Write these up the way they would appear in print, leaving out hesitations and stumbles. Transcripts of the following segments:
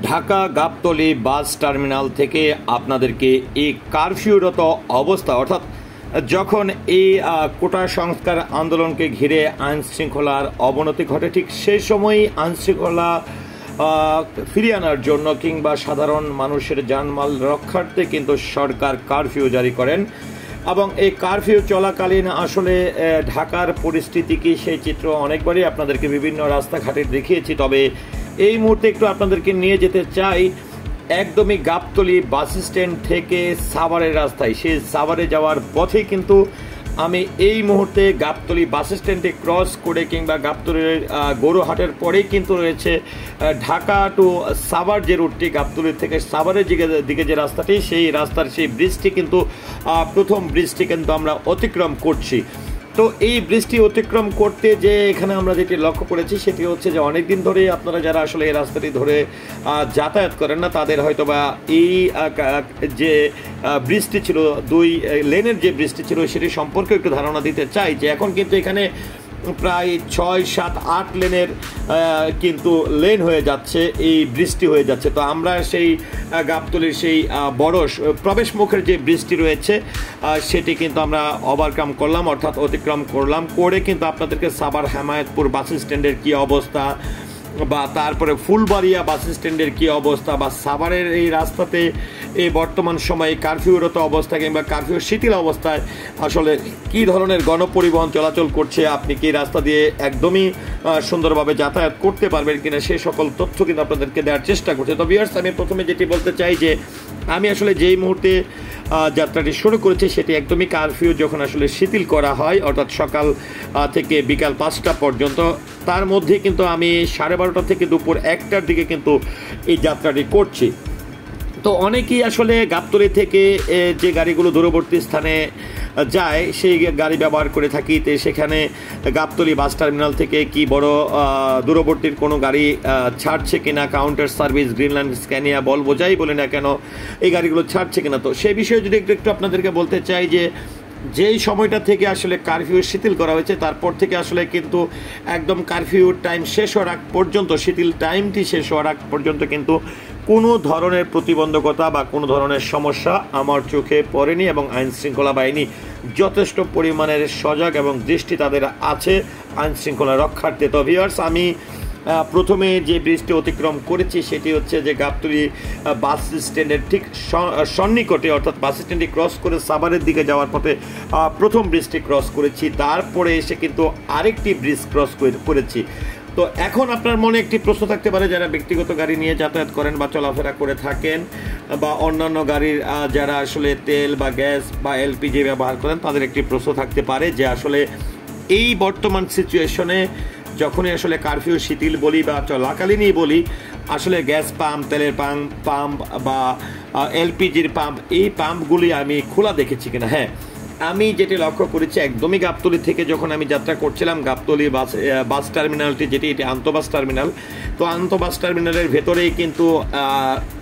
Dhaka Gabtali bus terminal থেকে আপনাদেরকে এই কারফিউরত অবস্থা অর্থাৎ যখন এই কোটা সংস্কার আন্দোলনকে ঘিরে আইন শৃঙ্খলার অবনতি ঘটে ঠিক সেই সময়ই আইন শৃঙ্খলা ফিরিয়ে আনার জন্য কিংবা সাধারণ মানুষের জানমাল রক্ষার্থে কিন্তু সরকার কারফিউ জারি করেন এবং এই কারফিউ চলাকালীন আসলে ঢাকার পরিস্থিতি কি সেই চিত্র অনেকবারই আপনাদেরকে বিভিন্ন রাস্তাঘাটে দেখিয়েছি। তবে এই মুহূর্তে একটু আপনাদেরকে নিয়ে যেতে চাই একদমই গাবতলী বাস স্ট্যান্ড থেকে সাভারের রাস্তায়। সেই সাভারে যাওয়ার পথে কিন্তু আমি এই মুহূর্তে গাবতলী বাস স্ট্যান্ডে ক্রস করে কিংবা গাবতলীর গরুহাটের পরেই কিন্তু রয়েছে ঢাকা টু সাভার যে রুটটি, গাবতলী থেকে সাভারের দিকে যে রাস্তাটি, সেই রাস্তার সেই ব্রিজটি কিন্তু প্রথম ব্রিজটি কিন্তু আমরা অতিক্রম করছি। তো এই ব্রিজটি অতিক্রম করতে যে এখানে আমরা যেটি লক্ষ্য করেছি সেটি হচ্ছে যে অনেকদিন ধরে আপনারা যারা আসলে এই রাস্তাটি ধরে যাতায়াত করেন না তাদের হয়তো বা এই যে ব্রিজটি ছিল, দুই লেনের যে ব্রিজটি ছিল সেটি সম্পর্কে একটু ধারণা দিতে চাই যে এখন কিন্তু এখানে প্রায় 6, 7, 8 লেনের কিন্তু লেন হয়ে যাচ্ছে, এই ব্রিজটি হয়ে যাচ্ছে। তো আমরা সেই গাবতলীর সেই বড় প্রবেশ মুখের যে ব্রিজটি রয়েছে সেটি কিন্তু আমরা ওভারকাম করলাম অর্থাৎ অতিক্রম করলাম করে কিন্তু আপনাদেরকে সাভার হেমায়েতপুর বাস স্ট্যান্ডের কী অবস্থা বা তারপরে ফুলবাড়িয়া বাস স্ট্যান্ডের কী অবস্থা বা সাভারের এই রাস্তাতে এই বর্তমান সময়ে কারফিউরত অবস্থা কিংবা কারফিউ শিথিল অবস্থায় আসলে কী ধরনের গণপরিবহন চলাচল করছে, আপনি কি রাস্তা দিয়ে একদমই সুন্দরভাবে যাতায়াত করতে পারবেন কিনা সেই সকল তথ্য কিন্তু আপনাদেরকে দেওয়ার চেষ্টা করছে। তো ভিউয়ার্স, আমি প্রথমে যেটি বলতে চাই যে আমি আসলে যেই মুহূর্তে যাত্রাটি শুরু করেছি সেটি একদমই কারফিউ যখন আসলে শিথিল করা হয় অর্থাৎ সকাল থেকে বিকাল 5টা পর্যন্ত, তার মধ্যে কিন্তু আমি 12:30 থেকে দুপুর 1টার দিকে কিন্তু এই যাত্রাটি করছি। তো অনেকেই আসলে গাবতলী থেকে যে গাড়িগুলো দূরবর্তী স্থানে যায় সেই গাড়ি ব্যবহার করে থাকি। তো সেখানে গাবতলী বাস টার্মিনাল থেকে কি বড় দূরবর্তীর কোনো গাড়ি ছাড়ছে কিনা, কাউন্টার সার্ভিস, গ্রিনল্যান্ড, স্ক্যানিয়া, বলবো যাই বলে না কেন, এই গাড়িগুলো ছাড়ছে কিনা। তো সেই বিষয়ে যদি একটু আপনাদেরকে বলতে চাই যে যেই সময়টা থেকে আসলে কারফিউ শিথিল করা হয়েছে তারপর থেকে আসলে কিন্তু একদম কারফিউর টাইম শেষ হওয়ার আগ পর্যন্ত, শিথিল টাইমটি শেষ হওয়ার আগ পর্যন্ত কিন্তু কোনো ধরনের প্রতিবন্ধকতা বা কোনো ধরনের সমস্যা আমার চোখে পড়েনি এবং আইন শৃঙ্খলা বাহিনী যথেষ্ট পরিমাণের সজাগ এবং দৃষ্টি তাদের আছে আইন শৃঙ্খলা রক্ষার্থে। তো ভিউয়ার্স, আমি প্রথমে যে ব্রিজটি অতিক্রম করেছি সেটি হচ্ছে যে গাবতলী বাস স্ট্যান্ডের ঠিক সন্নিকটে অর্থাৎ বাস স্ট্যান্ডটি ক্রস করে সাভারের দিকে যাওয়ার পথে প্রথম ব্রিজটি ক্রস করেছি, তারপরে এসে কিন্তু আরেকটি ব্রিজ ক্রস করেছি। তো এখন আপনার মনে একটি প্রশ্ন থাকতে পারে, যারা ব্যক্তিগত গাড়ি নিয়ে যাতায়াত করেন বা চলাফেরা করে থাকেন বা অন্যান্য গাড়ির যারা আসলে তেল বা গ্যাস বা এলপিজি ব্যবহার করেন তাদের একটি প্রশ্ন থাকতে পারে যে আসলে এই বর্তমান সিচুয়েশনে যখনই আসলে কারফিউ শিথিল বলি বা চলাকালীনই বলি আসলে গ্যাস পাম্প, তেলের পাম্প বা এলপিজির পাম্প, এই পাম্পগুলি আমি খোলা দেখেছি কিনা। হ্যাঁ, আমি যেটি লক্ষ্য করেছি একদমই গাবতলী থেকে যখন আমি যাত্রা করছিলাম, গাবতলী বাস টার্মিনালটি যেটি এটি আন্তঃবাস টার্মিনাল, তো আন্তঃবাস টার্মিনালের ভেতরেই কিন্তু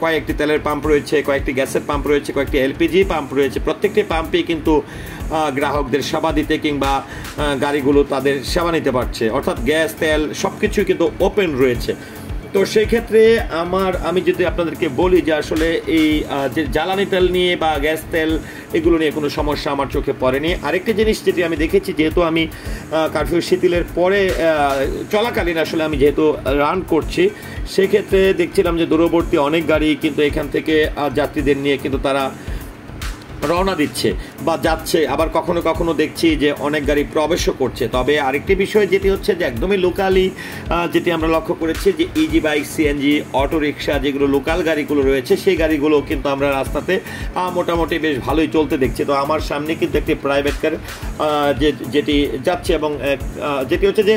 কয়েকটি তেলের পাম্প রয়েছে, কয়েকটি গ্যাসের পাম্প রয়েছে, কয়েকটি এলপিজি পাম্প রয়েছে। প্রত্যেকটি পাম্পেই কিন্তু গ্রাহকদের সেবা দিতে কিংবা গাড়িগুলো তাদের সেবা নিতে পারছে, অর্থাৎ গ্যাস, তেল সব কিছুই কিন্তু ওপেন রয়েছে। তো সেই ক্ষেত্রে আমি যদি আপনাদেরকে বলি যে আসলে এই যে জ্বালানি তেল নিয়ে বা গ্যাস তেল এগুলো নিয়ে কোনো সমস্যা আমার চোখে পড়েনি। আরেকটি জিনিস যেটি আমি দেখেছি, যেহেতু আমি কারফিউ শিথিলের পরে চলাকালীন আসলে আমি যেহেতু রান করছি সেক্ষেত্রে দেখছিলাম যে দূরবর্তী অনেক গাড়ি কিন্তু এখান থেকে যাত্রীদের নিয়ে কিন্তু তারা রওনা দিচ্ছে বা যাচ্ছে, আবার কখনো কখনো দেখছি যে অনেক গাড়ি প্রবেশও করছে। তবে আরেকটি বিষয় যেটি হচ্ছে যে একদমই লোকালি যেটি আমরা লক্ষ্য করেছি যে easy bike, CNG, auto rickshaw যেগুলো লোকাল গাড়িগুলো রয়েছে সেই গাড়িগুলো কিন্তু আমরা রাস্তাতে মোটামুটি বেশ ভালোই চলতে দেখছি। তো আমার সামনে কিন্তু একটি প্রাইভেট কার যেটি যাচ্ছে এবং যেটি হচ্ছে যে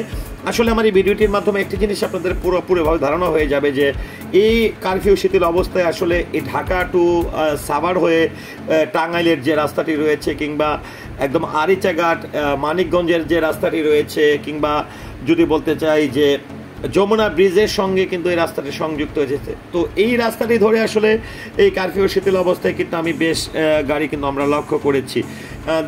আসলে আমার এই ভিডিওটির মাধ্যমে একটি জিনিস আপনাদের পুরোপুরিভাবে ধারণা হয়ে যাবে যে এই কারফিউ শিথিল অবস্থায় আসলে এই ঢাকা টু সাভার হয়ে টাঙ্গাইলের যে রাস্তাটি রয়েছে কিংবা একদম আরিচাঘাট মানিকগঞ্জের যে রাস্তাটি রয়েছে কিংবা যদি বলতে চাই যে যমুনা ব্রিজের সঙ্গে কিন্তু এই রাস্তাটি সংযুক্ত হয়েছে। তো এই রাস্তাটি ধরে আসলে এই কারফিউ শিথিল অবস্থায় কিন্তু আমি বেশ গাড়ি কিন্তু আমরা লক্ষ্য করেছি।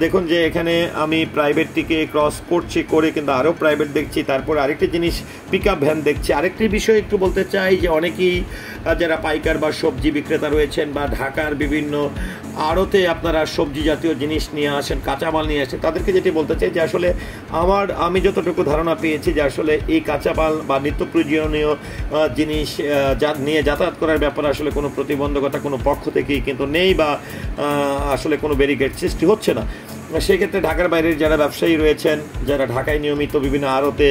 দেখুন যে এখানে আমি প্রাইভেটটিকে ক্রস করছি, করে কিন্তু আরও প্রাইভেট দেখছি, তারপর আরেকটি জিনিস পিক আপ ভ্যান দেখছি। আরেকটি বিষয় একটু বলতে চাই যে অনেকেই যারা পাইকার বা সবজি বিক্রেতা রয়েছেন বা ঢাকার বিভিন্ন আড়তে আপনারা সবজি জাতীয় জিনিস নিয়ে আসেন, কাঁচামাল নিয়ে আসেন, তাদেরকে যেটি বলতে চাই যে আসলে আমি যতটুকু ধারণা পেয়েছি যে আসলে এই কাঁচামাল বা নিত্য প্রয়োজনীয় জিনিস নিয়ে যাতায়াত করার ব্যাপারে আসলে কোনো প্রতিবন্ধকতা কোনো পক্ষ থেকেই কিন্তু নেই বা আসলে কোনো ব্যারিকেড সৃষ্টি হচ্ছে না। সেক্ষেত্রে ঢাকার বাইরের যারা ব্যবসায়ী রয়েছেন, যারা ঢাকায় নিয়মিত বিভিন্ন আড়তে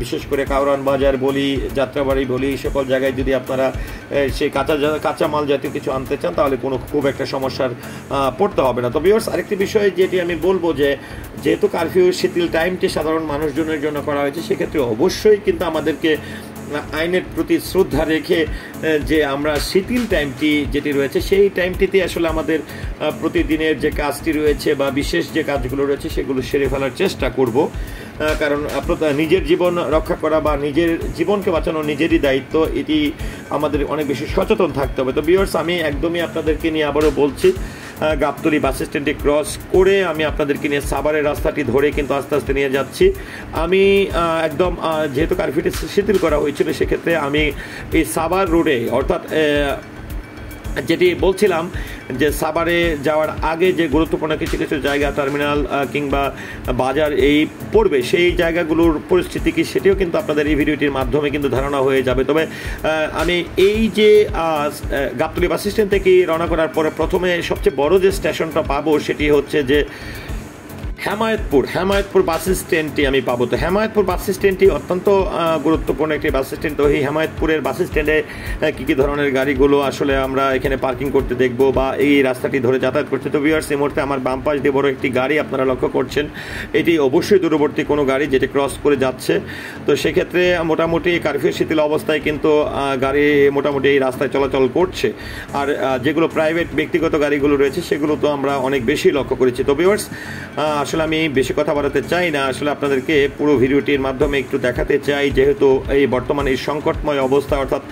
বিশেষ করে কাউরান বাজার বলি, যাত্রাবাড়ি বলি, সকল জায়গায় যদি আপনারা সেই কাঁচামাল জাতীয় কিছু আনতে চান তাহলে কোনো খুব একটা সমস্যার পড়তে হবে না। তো ভিউয়ার্স, আরেকটি বিষয় যেটি আমি বলবো যে যেহেতু কারফিউ শিথিল টাইমটি সাধারণ মানুষজনের জন্য করা হয়েছে, সেক্ষেত্রে অবশ্যই কিন্তু আমাদেরকে আইনের প্রতি শ্রদ্ধা রেখে যে আমরা শিথিল টাইমটি যেটি রয়েছে সেই টাইমটিতে আসলে আমাদের প্রতিদিনের যে কাজটি রয়েছে বা বিশেষ যে কাজগুলো রয়েছে সেগুলো সেরে ফেলার চেষ্টা করব। কারণ নিজের জীবন রক্ষা করা বা নিজের জীবনকে বাঁচানো নিজেরই দায়িত্ব, এটি আমাদের অনেক বেশি সচেতন থাকতে হবে। তো ভিউয়ার্স, আমি একদমই আপনাদেরকে নিয়ে আবারও বলছি, গাবতলী বাস স্ট্যান্ডে ক্রস করে আমি আপনাদেরকে নিয়ে সাভারের রাস্তাটি ধরে কিন্তু আস্তে আস্তে নিয়ে যাচ্ছি। আমি একদম যেহেতু কারফিউটি শিথিল করা হয়েছিল সেক্ষেত্রে আমি এই সাভার রোডে অর্থাৎ যেটি বলছিলাম যে সাভারে যাওয়ার আগে যে গুরুত্বপূর্ণ কিছু কিছু জায়গা টার্মিনাল কিংবা বাজার এই পড়বে, সেই জায়গাগুলোর পরিস্থিতি কি সেটিও কিন্তু আপনাদের এই ভিডিওটির মাধ্যমে কিন্তু ধারণা হয়ে যাবে। তবে আমি এই যে গাবতলী বাস স্ট্যান্ড থেকে রওনা করার পরে প্রথমে সবচেয়ে বড় যে স্টেশনটা পাবো সেটি হচ্ছে যে হেমায়তপুর বাস স্ট্যান্ডটি আমি পাবো। তো হেমায়তপুর বাস স্ট্যান্ডটি অত্যন্ত গুরুত্বপূর্ণ একটি বাস স্ট্যান্ড। তো এই হেমায়তপুরের বাস স্ট্যান্ডে কী কী ধরনের গাড়িগুলো আসলে আমরা এখানে পার্কিং করতে দেখবো বা এই রাস্তাটি ধরে যাতায়াত করছে। তো ভিউয়ার্স, এই মুহূর্তে আমার বাম পাশ দিয়ে বড় একটি গাড়ি আপনারা লক্ষ্য করছেন, এটি অবশ্যই দূরবর্তী কোনো গাড়ি যেটি ক্রস করে যাচ্ছে। তো সেক্ষেত্রে মোটামুটি কারফিউ শিথিল অবস্থায় কিন্তু গাড়ি মোটামুটি এই রাস্তায় চলাচল করছে। আর যেগুলো প্রাইভেট ব্যক্তিগত গাড়িগুলো রয়েছে সেগুলো তো আমরা অনেক বেশি লক্ষ্য করেছি। তো ভিউয়ার্স, আসলে আমি বেশি কথা বাড়াতে চাই না, আসলে আপনাদেরকে পুরো ভিডিওটির মাধ্যমে একটু দেখাতে চাই যেহেতু এই বর্তমানে এই সংকটময় অবস্থা অর্থাৎ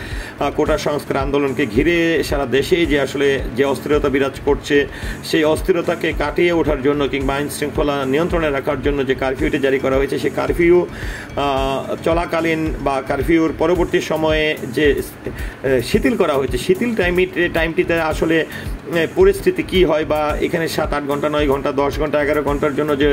কোটা সংস্কার আন্দোলনকে ঘিরে সারা দেশেই যে আসলে যে অস্থিরতা বিরাজ করছে সেই অস্থিরতাকে কাটিয়ে ওঠার জন্য কিংবা আইন শৃঙ্খলা নিয়ন্ত্রণে রাখার জন্য যে কারফিউটি জারি করা হয়েছে সেই কারফিউ চলাকালীন বা কারফিউর পরবর্তী সময়ে যে শিথিল করা হয়েছে শিথিল টাইমটিতে আসলে পরিস্থিতি কি হয় বা এখানে 7-8 ঘন্টা 9 ঘন্টা 10 ঘন্টা 11 ঘন্টার জন্য যে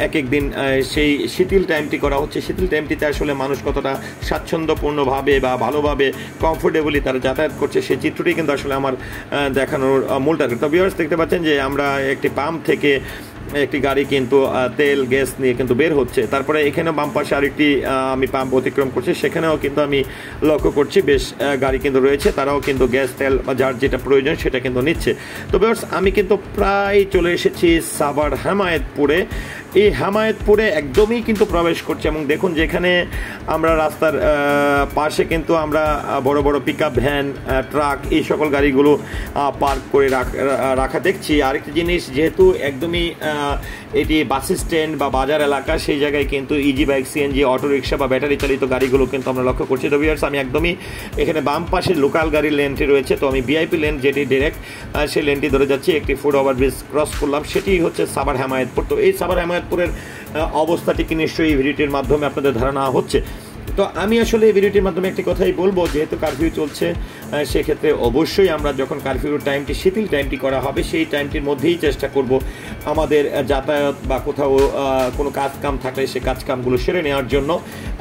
এক এক দিন সেই শিথিল টাইমটি করা হচ্ছে, শিথিল টাইমটিতে আসলে মানুষ কতটা স্বাচ্ছন্দ্যপূর্ণভাবে বা ভালোভাবে কমফোর্টেবলি তারা যাতায়াত করছে সেই চিত্রটি কিন্তু আসলে আমার দেখানোর মূল টার্গেট। তো ভিউয়ার্স, দেখতে পাচ্ছেন যে আমরা একটি পাম্প থেকে একটি গাড়ি কিন্তু তেল গ্যাস নিয়ে কিন্তু বের হচ্ছে। তারপরে এখানে বাম পাশে আরেকটি আমি পাম্প অতিক্রম করছি, সেখানেও কিন্তু আমি লক্ষ্য করছি বেশ গাড়ি কিন্তু রয়েছে, তারাও কিন্তু গ্যাস তেল বা যার যেটা প্রয়োজন সেটা কিন্তু নিচ্ছে। তো ভিউয়ার্স, আমি কিন্তু প্রায় চলে এসেছি সাভার হেমায়েতপুরে। এই হেমায়েতপুরে একদমই কিন্তু প্রবেশ করছে এবং দেখুন যেখানে আমরা রাস্তার পাশে কিন্তু আমরা বড় বড় পিক আপ ভ্যান, ট্রাক এই সকল গাড়িগুলো পার্ক করে রাখা দেখছি। আরেকটি জিনিস, যেহেতু একদমই এটি বাস স্ট্যান্ড বা বাজার এলাকা, সেই জায়গায় কিন্তু ইজি বাইক, সিএনজি, অটোরিকশা বা ব্যাটারি চালিত গাড়িগুলো কিন্তু আমরা লক্ষ্য করছি। তো ভিউয়ার্স, আমি একদমই এখানে বাম পাশে লোকাল গাড়ির লেনটি রয়েছে, তো আমি ভিআইপি লেন যেটি ডিরেক্ট সেই লেনটি ধরে যাচ্ছি। একটি ফুট ওভারব্রিজ ক্রস করলাম, সেটি হচ্ছে সাভার হেমায়েতপুর। তো এই সাভার হেমায়েতপুরের অবস্থাটি কি নিশ্চয়ই এই ভিডিওটির মাধ্যমে আপনাদের ধারণা হচ্ছে। তো আমি আসলে এই ভিডিওটির মাধ্যমে একটি কথাই বলবো, যেহেতু কারফিউ চলছে সেক্ষেত্রে অবশ্যই আমরা যখন কারফিউর টাইমটি শিথিল টাইমটি করা হবে সেই টাইমটির মধ্যেই চেষ্টা করব আমাদের যাতায়াত বা কোথাও কোনো কাজকাম থাকলে সেই কাজকামগুলো সেরে নেওয়ার জন্য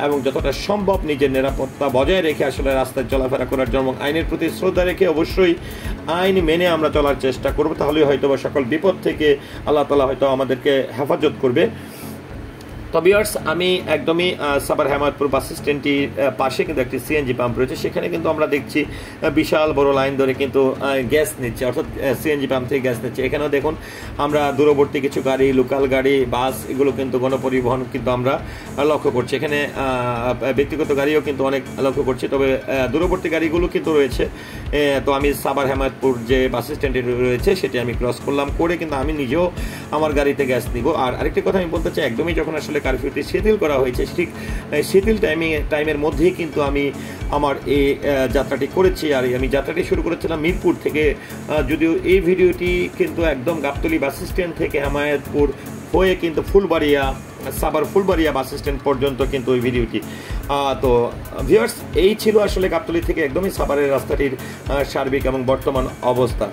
এবং যতটা সম্ভব নিজের নিরাপত্তা বজায় রেখে আসলে রাস্তায় চলাফেরা করার জন্য আইনের প্রতি শ্রদ্ধা রেখে অবশ্যই আইন মেনে আমরা চলার চেষ্টা করব। তাহলেই হয়তো বা সকল বিপদ থেকে আল্লাহ তাআলা হয়তো আমাদেরকে হেফাজত করবে। তো ভিউয়ার্স, আমি একদমই সাভার হেমায়েতপুর বাস স্ট্যান্ডটির পাশে কিন্তু একটি সিএনজি পাম্প রয়েছে, সেখানে কিন্তু আমরা দেখছি বিশাল বড় লাইন ধরে কিন্তু গ্যাস নিচ্ছে, অর্থাৎ সিএনজি পাম্প থেকে গ্যাস নিচ্ছে। এখানেও দেখুন আমরা দূরবর্তী কিছু গাড়ি, লোকাল গাড়ি, বাস এগুলো কিন্তু গণপরিবহন কিন্তু আমরা লক্ষ্য করছি। এখানে ব্যক্তিগত গাড়িও কিন্তু অনেক লক্ষ্য করছি, তবে দূরবর্তী গাড়িগুলো কিন্তু রয়েছে। তো আমি সাভার হেমায়েতপুর যে বাস স্ট্যান্ডটি রয়েছে সেটি আমি ক্রস করলাম, করে কিন্তু আমি নিজেও আমার গাড়িতে গ্যাস নিব। আর আরেকটি কথা আমি বলতে চাই, একদমই যখন আসলে কারফিউটি শিথিল করা হয়েছে, ঠিক শিথিল টাইমের মধ্যেই কিন্তু আমি আমার এই যাত্রাটি করেছি। আর আমি যাত্রাটি শুরু করেছিলাম মিরপুর থেকে, যদিও এই ভিডিওটি কিন্তু একদম গাবতলী বাস স্ট্যান্ড থেকে হেমায়েতপুর হয়ে কিন্তু সাভার ফুলবাড়িয়া বাস স্ট্যান্ড পর্যন্ত কিন্তু ওই ভিডিওটি। তো ভিউয়ার্স, এই ছিল আসলে গাবতলী থেকে একদমই সাভারের রাস্তাটির সার্বিক এবং বর্তমান অবস্থা।